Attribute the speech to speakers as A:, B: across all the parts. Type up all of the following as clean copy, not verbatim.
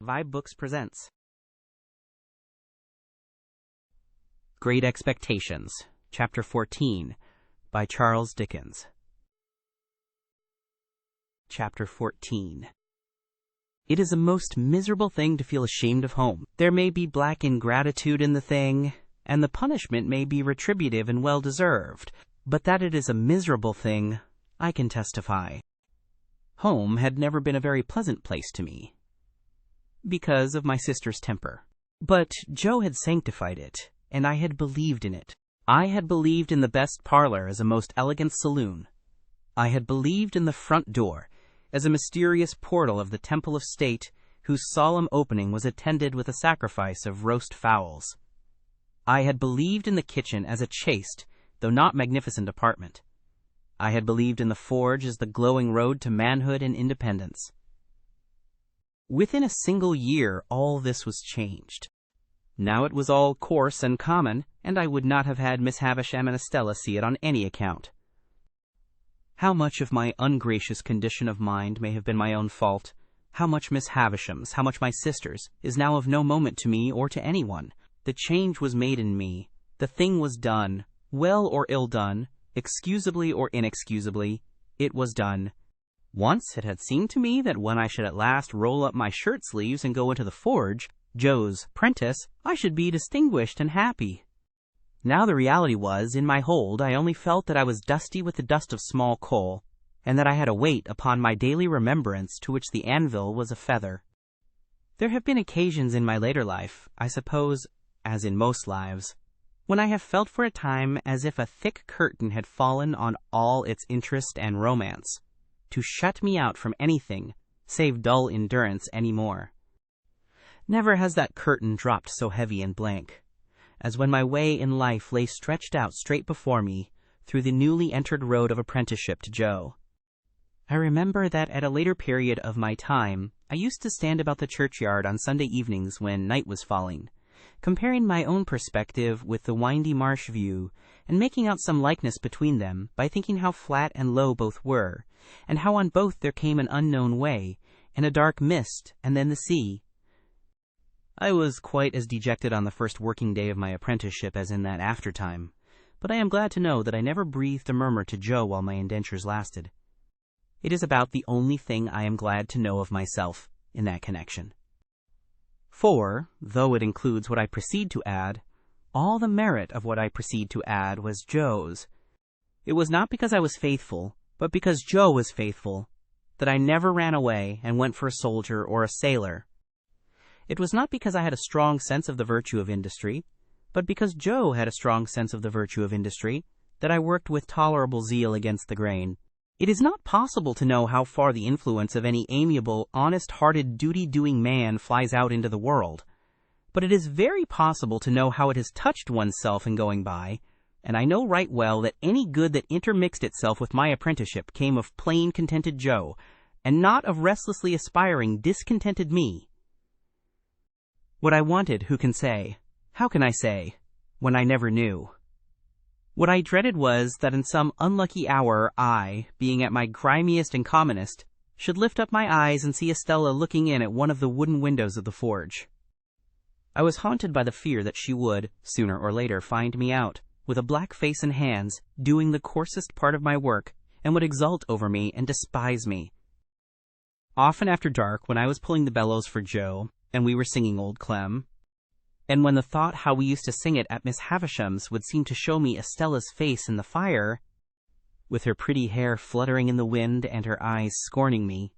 A: vibeBooks presents Great Expectations, Chapter 14, by Charles Dickens. Chapter 14. It is a most miserable thing to feel ashamed of home. There may be black ingratitude in the thing, and the punishment may be retributive and well-deserved, but that it is a miserable thing, I can testify. Home had never been a very pleasant place to me, because of my sister's temper. But Joe had sanctified it, and I had believed in it. I had believed in the best parlor as a most elegant saloon. I had believed in the front door as a mysterious portal of the temple of state, whose solemn opening was attended with a sacrifice of roast fowls. I had believed in the kitchen as a chaste, though not magnificent apartment. I had believed in the forge as the glowing road to manhood and independence. Within a single year, all this was changed. Now it was all coarse and common, and I would not have had Miss Havisham and Estella see it on any account. How much of my ungracious condition of mind may have been my own fault, how much Miss Havisham's, how much my sister's, is now of no moment to me or to anyone. The change was made in me. The thing was done, well or ill done, excusably or inexcusably, it was done. Once it had seemed to me that when I should at last roll up my shirt sleeves and go into the forge, Joe's prentice, I should be distinguished and happy. Now the reality was, in my hold, I only felt that I was dusty with the dust of small coal, and that I had a weight upon my daily remembrance to which the anvil was a feather. There have been occasions in my later life, I suppose, as in most lives, when I have felt for a time as if a thick curtain had fallen on all its interest and romance, to shut me out from anything save dull endurance any more. Never has that curtain dropped so heavy and blank, as when my way in life lay stretched out straight before me through the newly entered road of apprenticeship to Joe. I remember that at a later period of my time, I used to stand about the churchyard on Sunday evenings when night was falling, comparing my own perspective with the windy marsh view, and making out some likeness between them by thinking how flat and low both were, and how on both there came an unknown way, and a dark mist, and then the sea. I was quite as dejected on the first working day of my apprenticeship as in that aftertime, but I am glad to know that I never breathed a murmur to Joe while my indentures lasted. It is about the only thing I am glad to know of myself in that connection. For, though it includes what I proceed to add, all the merit of what I proceed to add was Joe's. It was not because I was faithful, but because Joe was faithful, that I never ran away and went for a soldier or a sailor. It was not because I had a strong sense of the virtue of industry, but because Joe had a strong sense of the virtue of industry, that I worked with tolerable zeal against the grain. It is not possible to know how far the influence of any amiable, honest-hearted, duty-doing man flies out into the world, but it is very possible to know how it has touched oneself in going by, and I know right well that any good that intermixed itself with my apprenticeship came of plain, contented Joe, and not of restlessly aspiring, discontented me. What I wanted, who can say? How can I say, when I never knew? What I dreaded was that in some unlucky hour I, being at my grimiest and commonest, should lift up my eyes and see Estella looking in at one of the wooden windows of the forge. I was haunted by the fear that she would, sooner or later, find me out, with a black face and hands, doing the coarsest part of my work, and would exult over me and despise me. Often after dark, when I was pulling the bellows for Joe, and we were singing Old Clem, and when the thought how we used to sing it at Miss Havisham's would seem to show me Estella's face in the fire, with her pretty hair fluttering in the wind and her eyes scorning me,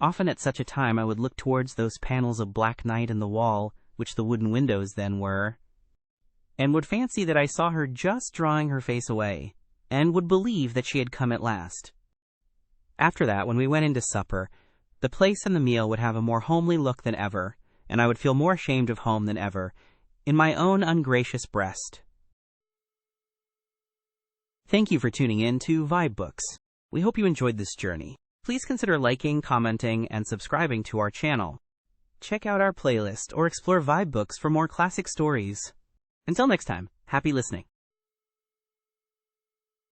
A: often at such a time I would look towards those panels of black night in the wall, which the wooden windows then were, and would fancy that I saw her just drawing her face away, and would believe that she had come at last. After that, when we went into supper, the place and the meal would have a more homely look than ever, and I would feel more ashamed of home than ever, in my own ungracious breast. Thank you for tuning in to vibeBooks. We hope you enjoyed this journey. Please consider liking, commenting, and subscribing to our channel. Check out our playlist or explore vibeBooks for more classic stories. Until next time, happy listening.